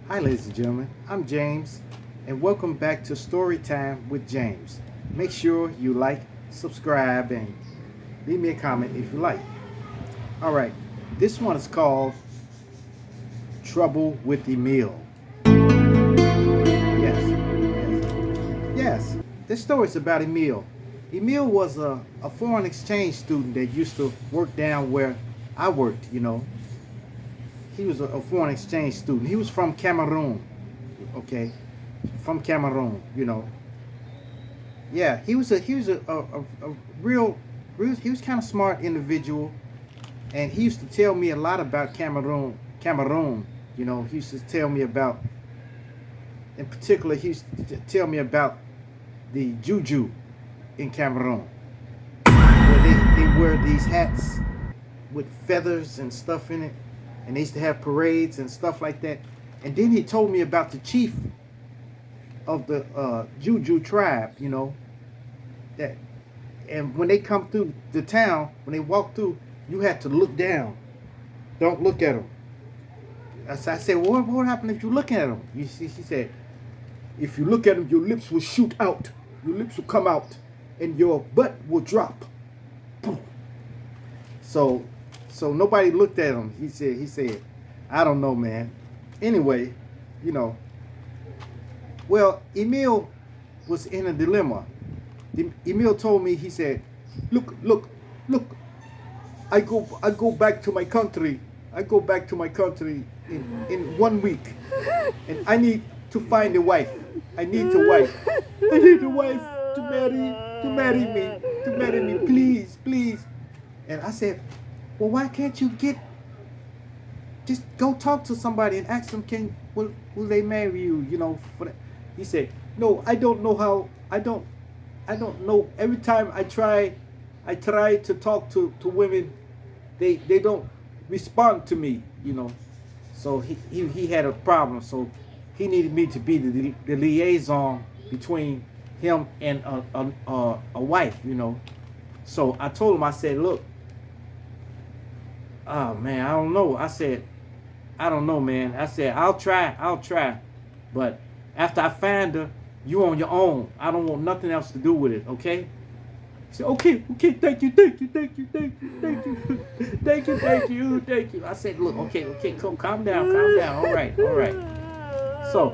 Hi, ladies and gentlemen. I'm James, and welcome back to Storytime with James. Make sure you like, subscribe, and leave me a comment if you like. All right, this one is called Trouble with Emil. Yes. This story is about Emil. Emil was a foreign exchange student that used to work down where I worked. He was a foreign exchange student. He was from Cameroon, okay? From Cameroon. Yeah, he was a real he was kind of smart individual, and he used to tell me a lot about Cameroon. He used to tell me about, in particular, he used to tell me about the juju in Cameroon, where they wear these hats with feathers and stuff in it, and they used to have parades and stuff like that. And then he told me about the chief of the Juju tribe, that, and when they come through the town, when they walk through, you had to look down. Don't look at them. I said, well, what happened if you look at them? She said, if you look at them, your lips will shoot out. Your lips will come out, and your butt will drop. So nobody looked at him. He said, I don't know, man. Anyway, you know. Well, Emil was in a dilemma. Emil told me, he said, look. I go back to my country. I go back to my country in 1 week, and I need to find a wife. I need a wife. I need a wife to marry me, please. And I said, well, why can't you just go talk to somebody and ask them, will they marry you? For that. He said, no, I don't know how. I don't know. Every time I try to talk to women, they don't respond to me. So he had a problem. So he needed me to be the liaison between him and a wife. So I told him, I said, look, oh man, I don't know. I said, I don't know, man. I said, I'll try. But after I find her, you on your own. I don't want nothing else to do with it, okay? He said, okay, thank you. Thank you. I said, look, okay, calm down. All right. So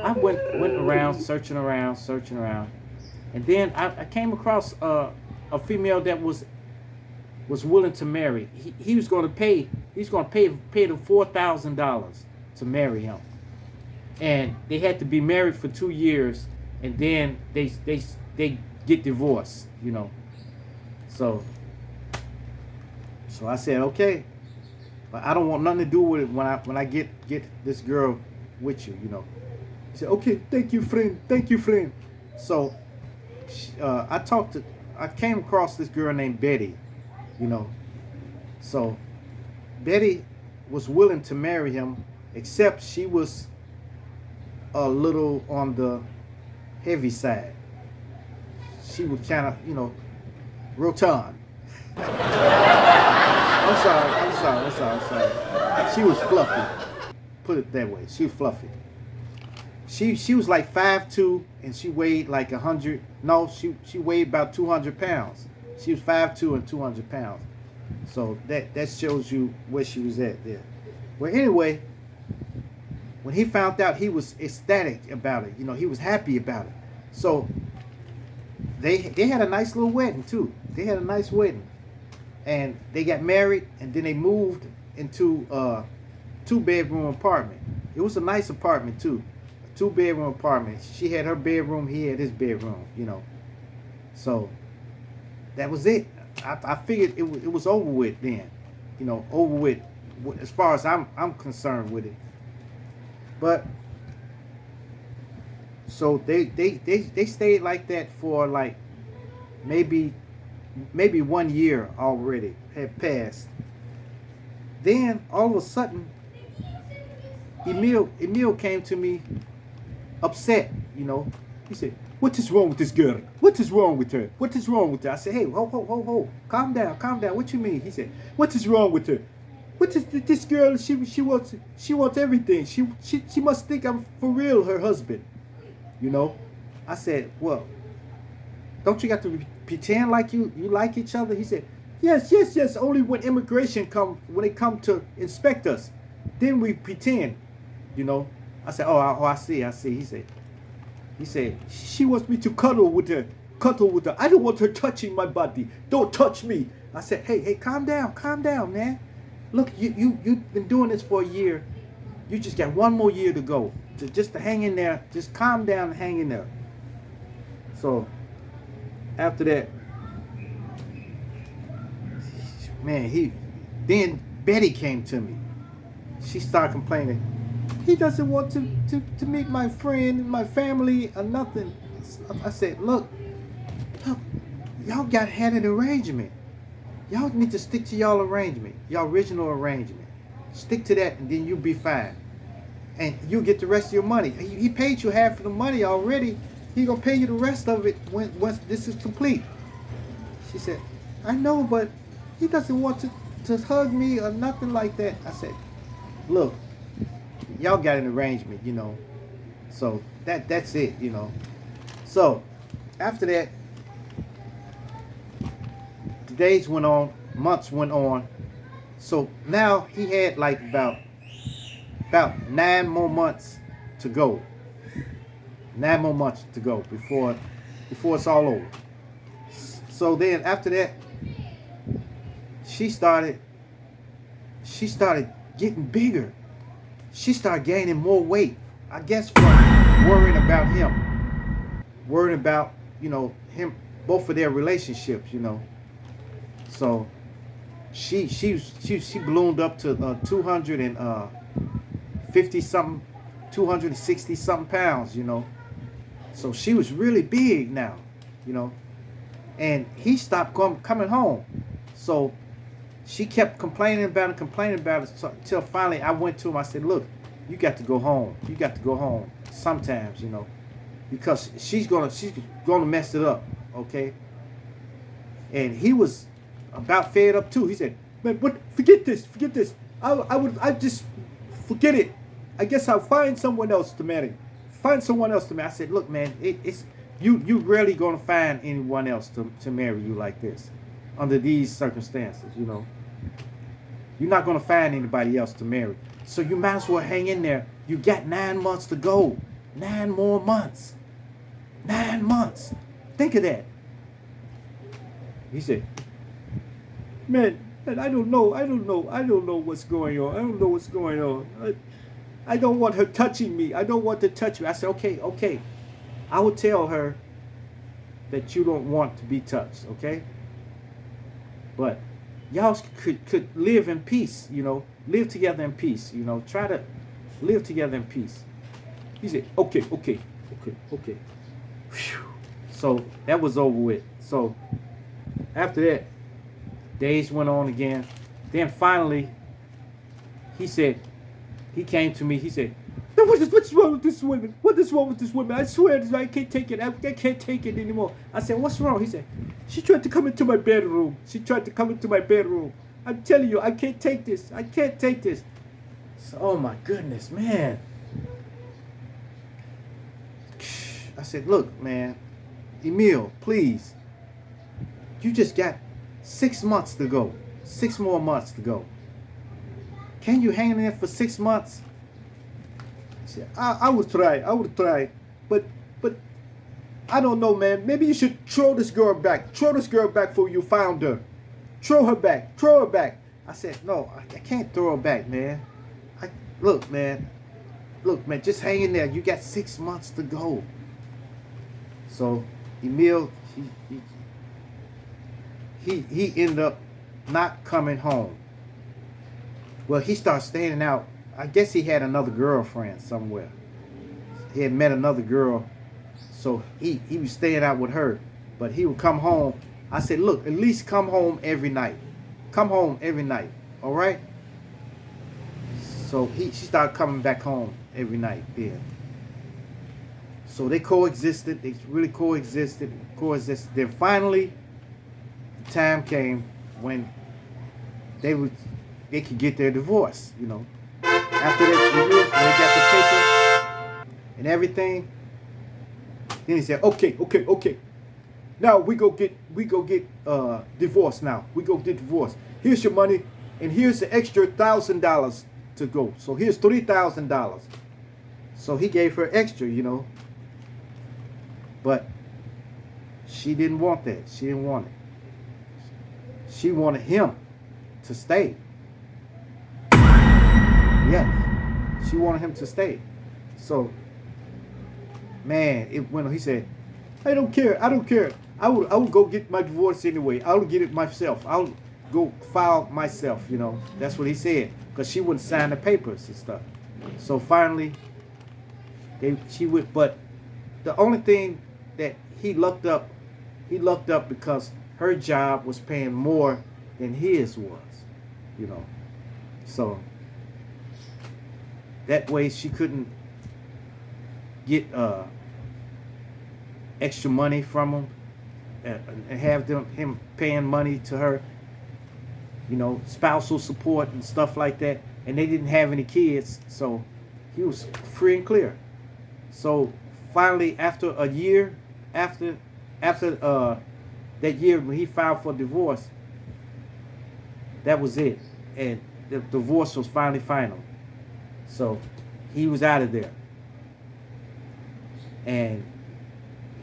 I went around, searching around. And then I came across a female that was willing to marry. He was going to pay them $4,000 to marry him, and they had to be married for 2 years, and then they get divorced. So I said, okay, but I don't want nothing to do with it when I get this girl with you. He said, okay, thank you, friend. So I came across this girl named Betty. So Betty was willing to marry him, except she was a little on the heavy side. She was kind of, rotund. I'm sorry. She was fluffy. Put it that way. She was fluffy. She was like 5'2", and she weighed like 100. No, she weighed about 200 pounds. She was 5'2" and 200 pounds. So that shows you where she was at there. Well, anyway, when he found out, he was ecstatic about it. He was happy about it. So they had a nice little wedding too. They had a nice wedding, and they got married, and then they moved into a 2-bedroom apartment. It was a nice apartment too, a 2-bedroom apartment. She had her bedroom, he had his bedroom. So that was it. I figured it was over with then, over with as far as I'm concerned with it. But so they stayed like that for like maybe 1 year already had passed. Then all of a sudden, Emil came to me upset. He said, what is wrong with this girl? What is wrong with her? I said, hey, ho, calm down. What you mean? He said, what is wrong with her? what is this girl? She wants everything. She must think I'm for real her husband. You know, I said, well, don't you got to pretend like you like each other? He said, yes. Only when immigration when they come to inspect us, then we pretend. You know, I said, I see. He said, she wants me to cuddle with her. I don't want her touching my body. Don't touch me. I said, hey, calm down, man. Look, you've been doing this for a year. You just got one more year to go. Just to hang in there. Just calm down and hang in there. So, after that, man, then Betty came to me. She started complaining. He doesn't want to meet my friend, my family, or nothing. I said, look, y'all had an arrangement. Y'all need to stick to y'all arrangement, y'all original arrangement. Stick to that, and then you'll be fine. And you'll get the rest of your money. He paid you half of the money already. He gonna pay you the rest of it once this is complete. She said, I know, but he doesn't want to hug me or nothing like that. I said, look, y'all got an arrangement, you know. So that's it, you know. So after that, the days went on, months went on. So now he had like about 9 more months to go. 9 more months to go before it's all over. So then after that, she started getting bigger. She started gaining more weight. I guess from worrying about him. Worrying about, you know, him, both of their relationships, you know. So she ballooned up to 250 something, 260 something pounds, you know. So she was really big now, you know. And he stopped coming home. So she kept complaining about it until finally I went to him. I said, look, you got to go home. You got to go home sometimes, you know, because she's gonna mess it up, okay? And he was about fed up too. He said, man, what? Forget this. I just forget it. I guess I'll find someone else to marry. I said, look, man, it's you rarely gonna find anyone else to marry you like this, under these circumstances, you know. You're not gonna find anybody else to marry. So you might as well hang in there. You got 9 months to go. 9 more months. 9 months. Think of that. He said, man, I don't know what's going on. I don't want her touching me. I don't want to touch me. I said, okay. I will tell her that you don't want to be touched, okay? But y'all could live in peace, you know. Live together in peace, you know. Try to live together in peace. He said, okay. Whew. So that was over with. So after that, days went on again. Then finally, he came to me. He said, what's wrong with this woman? What is wrong with this woman? I swear I can't take it. I can't take it anymore. I said, what's wrong? He said, she tried to come into my bedroom. I'm telling you, I can't take this. So, oh my goodness, man. I said, look, man, Emil, please. You just got 6 months to go. 6 more months to go. Can you hang in there for 6 months? He said, I would try. But I don't know, man. Maybe you should throw this girl back. Before you found her. Throw her back. I said, no, I can't throw her back, man. Look, man, just hang in there. You got 6 months to go. So Emil, he ended up not coming home. Well, he started staying out. I guess he had another girlfriend somewhere. He had met another girl, so he was staying out with her. But he would come home. I said, look, at least come home every night. All right? So she started coming back home every night then. So they coexisted. They really coexisted. Then finally, the time came when they they could get their divorce, you know. After that, when they got the paper and everything, then he said, okay. Now we go get divorced. Now we go get divorced. Here's your money, and here's the extra $1,000 to go. So here's $3,000. So he gave her extra, you know. But she didn't want that. She didn't want it. She wanted him to stay. Yes, she wanted him to stay. So, man, when he said, I don't care. I would go get my divorce anyway. I would get it myself. I'll go file myself, you know. That's what he said. Because she wouldn't sign the papers and stuff. So finally, she would, but the only thing that he lucked up because her job was paying more than his was, you know. So that way she couldn't get extra money from him and have him paying money to her, you know, spousal support and stuff like that. And they didn't have any kids, so he was free and clear. So finally, after a year, after that year when he filed for divorce, that was it, and the divorce was finally final. So he was out of there, and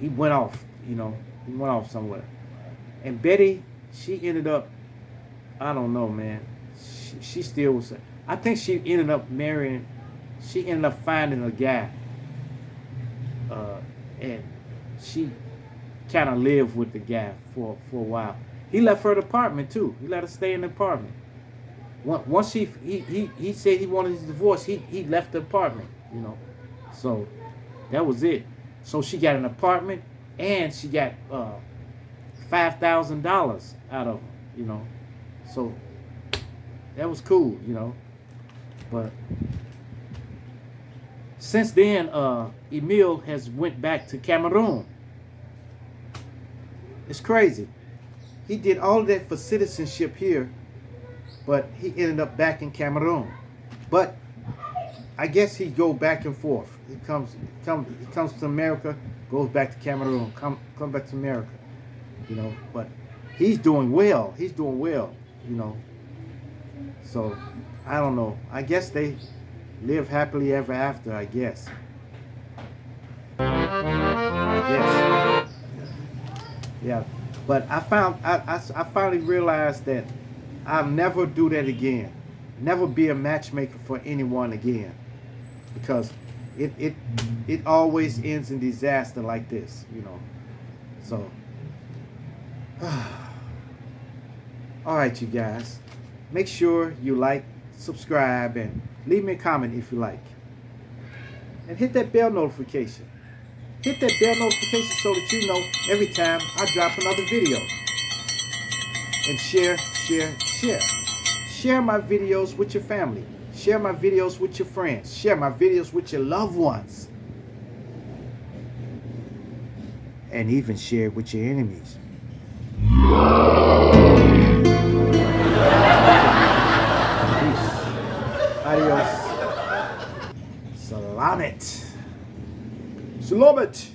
he went off, you know. He went off somewhere. And Betty, she ended up, I don't know, man. She still was, I think she ended up marrying, she ended up finding a guy. And she kind of lived with the guy for a while. He left her the apartment too. He let her stay in the apartment. Once he said he wanted his divorce, he left the apartment, you know. So that was it. So she got an apartment, and she got $5,000 out of him, you know. So that was cool, you know. But since then, Emil has went back to Cameroon. It's crazy. He did all of that for citizenship here, but he ended up back in Cameroon. But I guess he go back and forth. He comes to America, goes back to Cameroon, come back to America, you know. But he's doing well. He's doing well, you know. So I don't know. I guess they live happily ever after, I guess. Yes. Yeah. But I finally realized that I'll never do that again. Never be a matchmaker for anyone again. Because it always ends in disaster like this, you know. So all right, you guys. Make sure you like, subscribe, and leave me a comment if you like. And hit that bell notification. Hit that bell notification so that you know every time I drop another video. And share. Share my videos with your family. Share my videos with your friends. Share my videos with your loved ones. And even share it with your enemies. Adios. Salamat. Salamat.